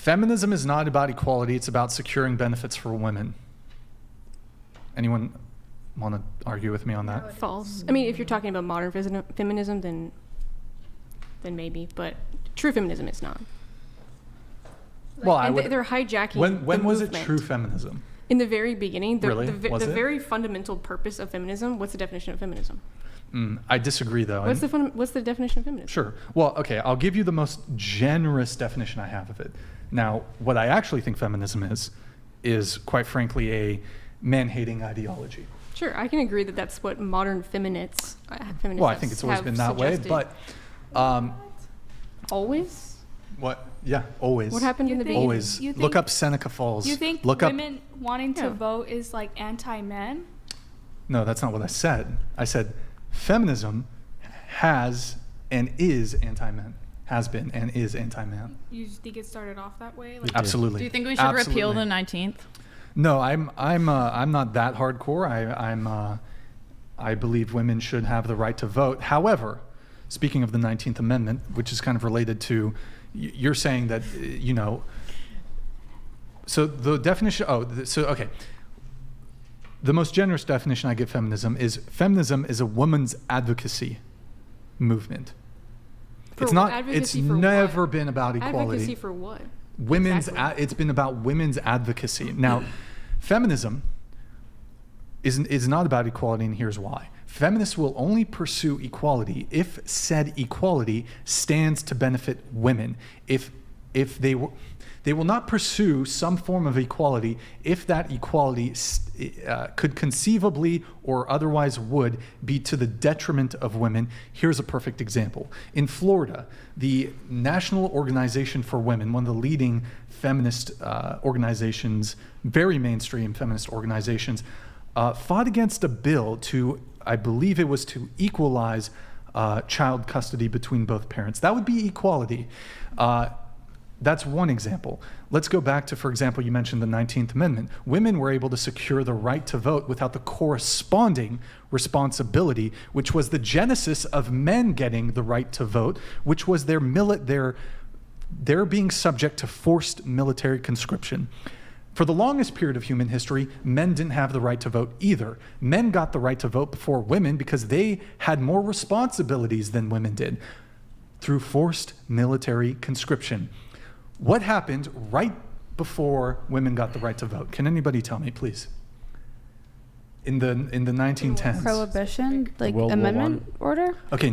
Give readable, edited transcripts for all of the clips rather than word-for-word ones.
Feminism is not about equality. It's about securing benefits for women. Anyone want to argue with me on that? False. I mean, if you're talking about modern feminism, then maybe, but true feminism is not. Well, they're hijacking. When was it movement. true feminism? In the very beginning, Really? the very fundamental purpose of feminism. What's the definition of feminism? I disagree, though. What's the definition of feminism? Sure. Well, okay, I'll give you the most generous definition I have of it. Now, what I actually think feminism is quite frankly a man-hating ideology. Sure, I can agree that that's what modern feminists. Well, I think it's always been that suggested. way, but Always. what? Yeah, always. What happened in the beginning? Always. Look up Seneca Falls. You think women wanting to vote is like anti-men? No, that's not what I said. I said feminism has and is anti-men. Has been and is anti-man. You think it started off that way? Like, Absolutely. Do you think we should repeal the 19th? No, I'm not that hardcore. I believe women should have the right to vote. However, speaking of the 19th Amendment, which is kind of related to, you're saying that, so the definition, okay. The most generous definition I give feminism is a woman's advocacy movement. It's never been about equality. Advocacy for what? It's been about women's advocacy. Now, feminism is not about equality, and here's why. Feminists will only pursue equality if said equality stands to benefit women. If they will not pursue some form of equality if that equality could conceivably or otherwise would be to the detriment of women. Here's a perfect example. In Florida, the National Organization for Women, one of the leading feminist organizations, very mainstream feminist organizations, fought against a bill to, I believe it was to equalize child custody between both parents. That would be equality. That's one example. Let's go back to, for example, you mentioned the 19th Amendment. Women were able to secure the right to vote without the corresponding responsibility, which was the genesis of men getting the right to vote, which was their being subject to forced military conscription. For the longest period of human history, men didn't have the right to vote either. Men got the right to vote before women because they had more responsibilities than women did through forced military conscription. What happened right before women got the right to vote? Can anybody tell me, please? In the 1910s. Prohibition, like World War amendment order? Okay,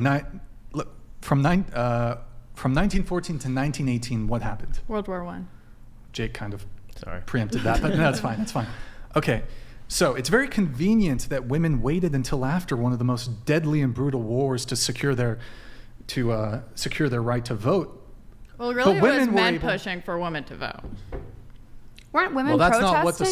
from 1914 to 1918, what happened? World War I. Jake kind of preempted that, but no, that's fine. That's fine. Okay, so it's very convenient that women waited until after one of the most deadly and brutal wars to secure their right to vote. Well, really, it was men pushing for women to vote. Weren't women protesting? Well, that's not what the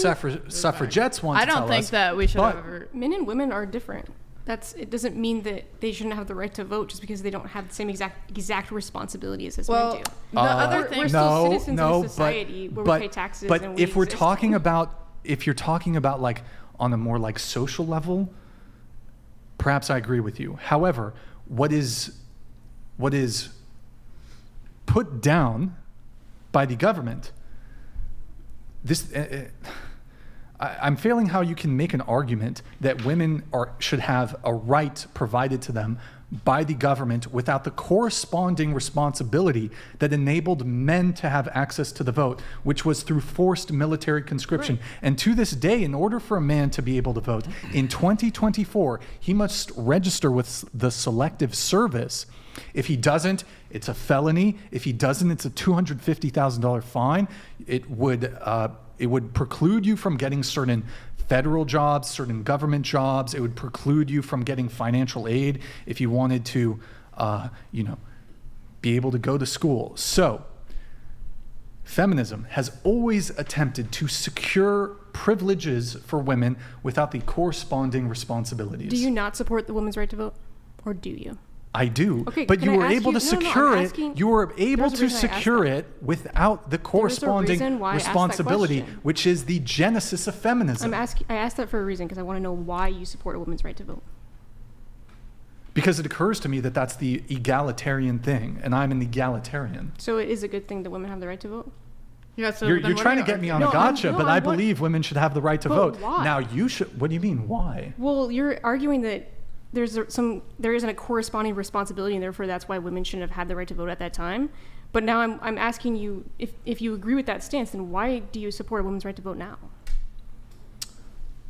suffragettes want to tell us. I don't think that we should ever... Men and women are different. It doesn't mean that they shouldn't have the right to vote just because they don't have the same exact responsibilities as men do. The other thing... We're still citizens of society where we pay taxes and we if we're exist. talking about, if you're talking about like on a more like social level, perhaps I agree with you. However, what is put down by the government, I'm failing how you can make an argument that women should have a right provided to them by the government without the corresponding responsibility that enabled men to have access to the vote, which was through forced military conscription. Right. And to this day, in order for a man to be able to vote, in 2024, he must register with the Selective Service. If he doesn't, it's a felony. If he doesn't, it's a $250,000 fine. It would preclude you from getting certain federal jobs, certain government jobs. It would preclude you from getting financial aid if you wanted to, be able to go to school. So, feminism has always attempted to secure privileges for women without the corresponding responsibilities. Do you not support the women's right to vote, or do you? I do, okay, but you were able to secure it. You were able to secure secure it without the corresponding responsibility, which is the genesis of feminism. I asked that for a reason because I want to know why you support a women's right to vote. Because it occurs to me that that's the egalitarian thing, and I'm an egalitarian. So it is a good thing that women have the right to vote? Yeah, so you're trying to get me on a gotcha, but I believe women should have the right to vote. Why? Now you should. What do you mean? Why? Well, you're arguing that there isn't a corresponding responsibility, and therefore that's why women shouldn't have had the right to vote at that time. But now I'm asking you, if you agree with that stance, then why do you support a women's right to vote now?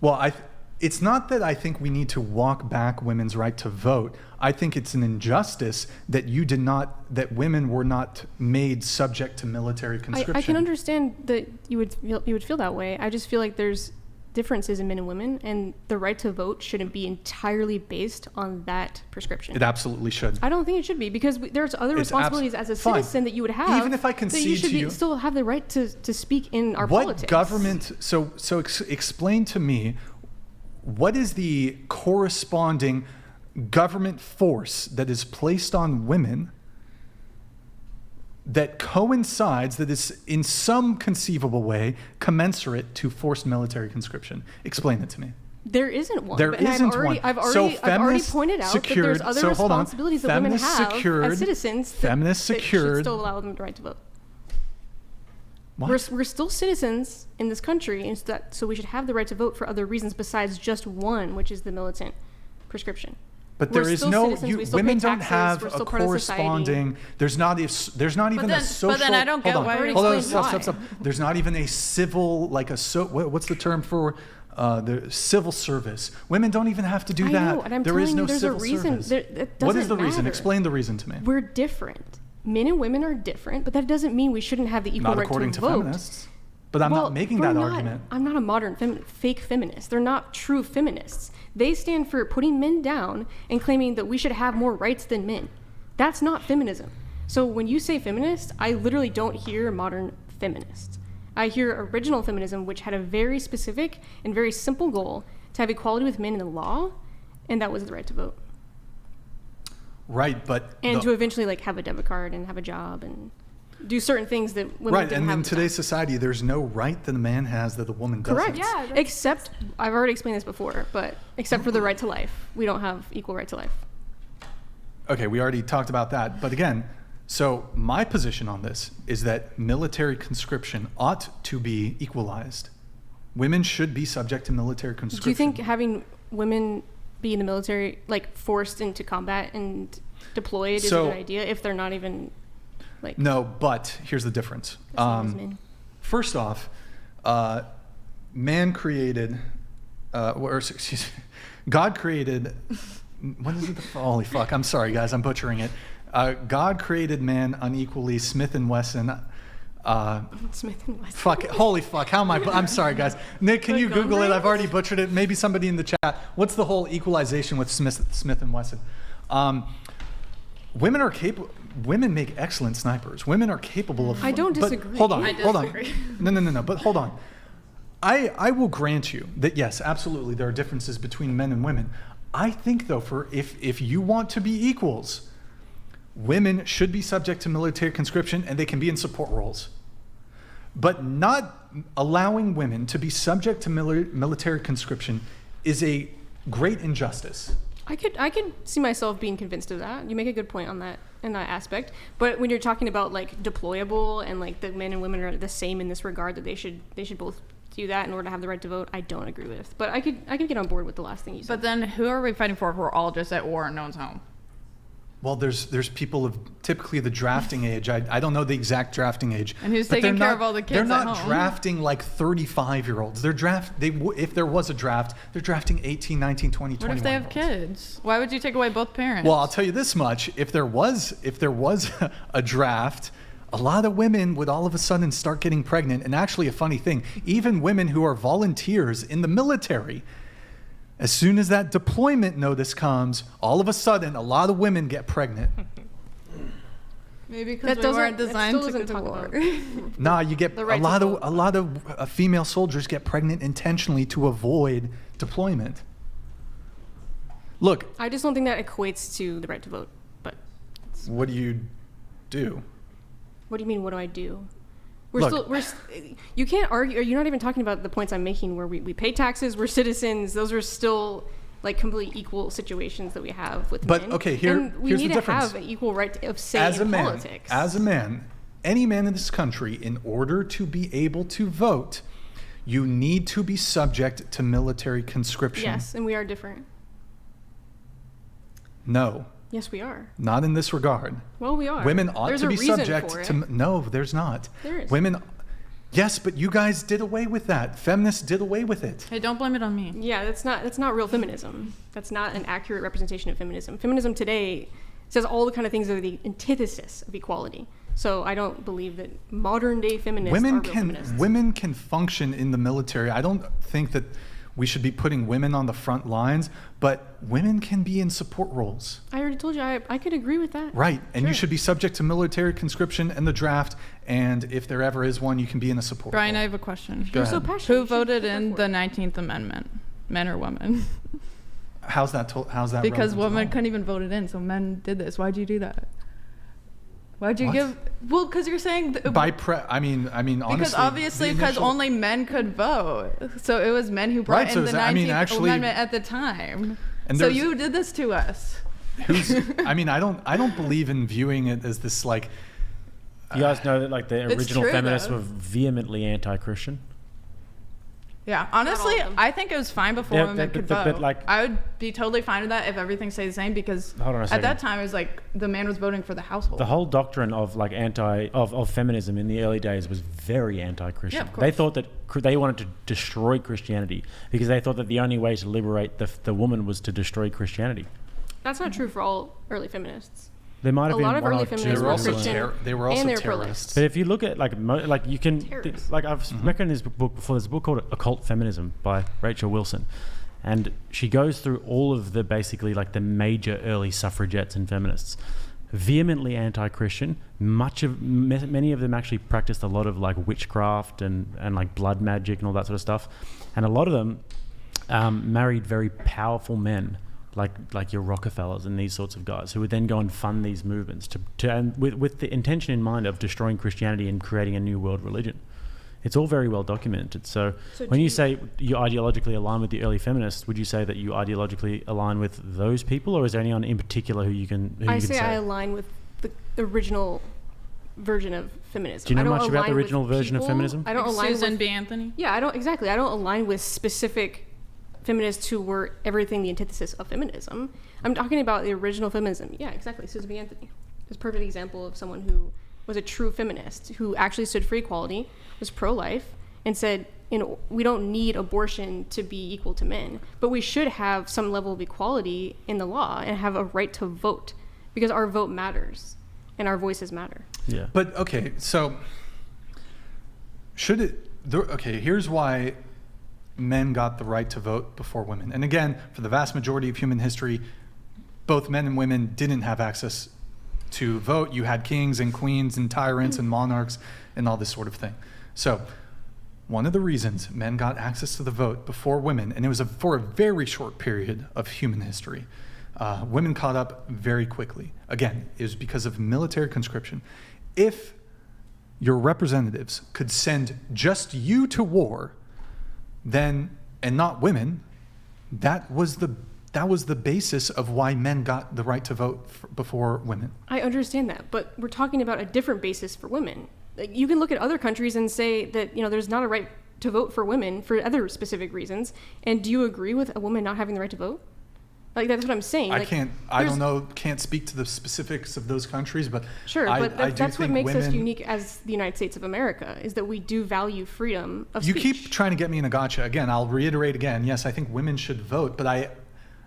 Well, it's not that I think we need to walk back women's right to vote. I think it's an injustice that that women were not made subject to military conscription. I can understand that you would feel that way. I just feel like there's differences in men and women, and the right to vote shouldn't be entirely based on that prescription. It absolutely should. I don't think it should be, because there's other responsibilities as a citizen that you would have. Even if I concede that you should to you, still have the right to speak in our politics. What government? Explain to me, what is the corresponding government force that is placed on women that coincides, that is in some conceivable way commensurate to forced military conscription? Explain it to me. There isn't one. There isn't one. I've already pointed out that there's other responsibilities that women have as citizens that should still allow them the right to vote. What? We're still citizens in this country, and so we should have the right to vote for other reasons besides just one, which is the militant prescription. But there is no, women don't have a corresponding, there's not even a social. But then I don't get why. Hold on, stop. There's not even a civil, what's the term for the civil service? Women don't even have to do that. I know, and I'm there telling is no you, there's civil a reason. service. What is the reason? Explain the reason to me. We're different. Men and women are different, but that doesn't mean we shouldn't have the equal right to vote. Not according to feminists. But I'm not making that argument. I'm not a modern fake feminist. They're not true feminists. They stand for putting men down and claiming that we should have more rights than men. That's not feminism. So when you say feminist, I literally don't hear modern feminists. I hear original feminism, which had a very specific and very simple goal to have equality with men in the law, and that was the right to vote. Right, but... And to eventually have a debit card and have a job and do certain things that women didn't have. Right, and in today's society, there's no right that a man has that a woman doesn't. Correct. Yeah, except, I've already explained this before, but except for the right to life. We don't have equal right to life. Okay, we already talked about that. But again, so my position on this is that military conscription ought to be equalized. Women should be subject to military conscription. Do you think having women be in the military, forced into combat and deployed is a good idea if they're not even... No, but here's the difference. First off, man created, God created, what is it? Holy fuck, I'm sorry guys, I'm butchering it. God created man unequally, Smith and Wesson. Smith and Wesson. Fuck, holy fuck, how am I'm sorry guys. Nick, can you Google it? I've already butchered it. Maybe somebody in the chat. What's the whole equalization with Smith and Wesson? Women are capable. Women make excellent snipers. Women are capable of... I don't disagree. Hold on. No. But hold on. I will grant you that, yes, absolutely, there are differences between men and women. I think, though, if you want to be equals, women should be subject to military conscription and they can be in support roles. But not allowing women to be subject to military conscription is a great injustice. I could see myself being convinced of that. You make a good point on that in that aspect. But when you're talking about deployable and the men and women are the same in this regard, that they should both do that in order to have the right to vote, I don't agree with. But I could get on board with the last thing you said. But then who are we fighting for if we're all just at war and no one's home? Well, there's people of typically the drafting age. I don't know the exact drafting age. And who's taking care of all the kids at home? They're not drafting 35-year-olds. If there was a draft, they're drafting 18, 19, 20, 21. What if they have kids? Why would you take away both parents? Well, I'll tell you this much. If there was a draft, a lot of women would all of a sudden start getting pregnant. And actually, a funny thing, even women who are volunteers in the military, as soon as that deployment notice comes, all of a sudden, a lot of women get pregnant. Maybe because we weren't designed to go to war. Nah, you get a lot of female soldiers get pregnant intentionally to avoid deployment. Look, I just don't think that equates to the right to vote. But what do you do? What do you mean? What do I do? You can't argue. You're not even talking about the points I'm making where we pay taxes, we're citizens. Those are still completely equal situations that we have with men. But okay, here's the difference. We need to have an equal right of say in politics. As a man, any man in this country, in order to be able to vote, you need to be subject to military conscription. Yes, and we are different. No. Yes, we are. Not in this regard. Well, we are. Women ought to be subject to... No, there's not. There is. Women... Yes, but you guys did away with that. Feminists did away with it. Hey, don't blame it on me. Yeah, that's not real feminism. That's not an accurate representation of feminism. Feminism today says all the kind of things that are the antithesis of equality. So I don't believe that modern day feminists are real feminists. Women can function in the military. I don't think that we should be putting women on the front lines, but women can be in support roles. I already told you I could agree with that. Right, and Sure. you should be subject to military conscription and the draft, and if there ever is one, you can be in a support Brian, role. I have a question. Go You're so ahead. passionate. Who You should voted go in for the it. 19th Amendment? Men or women? How's that Because relevant women at all? couldn't even vote it in, so men did this. Why'd you do that? Why'd you What? give? Well, because you're saying I mean, honestly, because obviously the because initial- only men could vote, so it was men who brought Right, in so the is that- I 19th mean, actually- Amendment at the time. And So there's- you did this to us. I mean, I don't believe in viewing it as this like. You guys know that like the It's original true, feminists though. were vehemently anti-Christian. Yeah, honestly, of them. I think it was fine before Yeah, women but- could but, vote. like- I would be totally fine with that if everything stayed the same because Hold on a at second. that time it was like the man was voting for the household. The whole doctrine of like of feminism in the early days was very anti-Christian. Yeah, of They course. thought that they wanted to destroy Christianity because they thought that the only way to liberate the woman was to destroy Christianity. That's not true for all early feminists. There might have A been lot of one early or two. feminists They were were also Christian, they were also and they were pro-life. terrorists. But if you look at like you can Terrorists. like I've spoken in this book before. There's a book called Occult Feminism by Rachel Wilson, and she goes through all of the basically like the major early suffragettes and feminists, vehemently anti-Christian. Many of them actually practiced a lot of like witchcraft and like blood magic and all that sort of stuff, and a lot of them married very powerful men. Like your Rockefellers and these sorts of guys who would then go and fund these movements and with the intention in mind of destroying Christianity and creating a new world religion. It's all very well documented. So when you say you ideologically align with the early feminists, would you say that you ideologically align with those people, or is there anyone in particular who you can say? I align with the original version of feminism. Do you know I don't much about the align with original version of people. feminism? I don't Like align Susan with B. Anthony. Yeah, I don't align with specific feminists who were everything the antithesis of feminism. I'm talking about the original feminism. Yeah, exactly. Susan B. Anthony is a perfect example of someone who was a true feminist, who actually stood for equality, was pro-life, and said, we don't need abortion to be equal to men, but we should have some level of equality in the law and have a right to vote because our vote matters and our voices matter. Yeah. But okay, so here's why men got the right to vote before women. And again, for the vast majority of human history, both men and women didn't have access to vote. You had kings and queens and tyrants and monarchs and all this sort of thing. So one of the reasons men got access to the vote before women, and it was for a very short period of human history, women caught up very quickly. Again, it was because of military conscription. If your representatives could send just you to war, then, and not women, that was the basis of why men got the right to vote before women. I understand that, but we're talking about a different basis for women. Like, you can look at other countries and say that there's not a right to vote for women for other specific reasons. And do you agree with a woman not having the right to vote? Like, that's what I'm saying. I can't speak to the specifics of those countries, but Sure, I but do that's what think makes us women- unique as the United States of America, is that we do value freedom of You speech. keep trying to get me in a gotcha. Again, I'll reiterate again. Yes, I think women should vote, but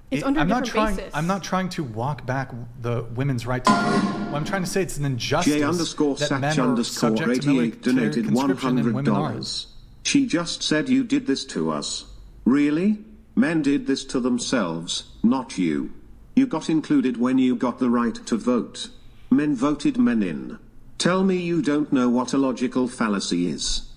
It's under a I'm not different trying. basis. I'm not trying to walk back the women's right to vote. What I'm trying to say, it's an injustice that men are subject to military J_Satch_88 donated conscription and women aren't. $100. She just said you did this to us. Really? Men did this to themselves, not you. You got included when you got the right to vote. Men voted men in. Tell me you don't know what a logical fallacy is.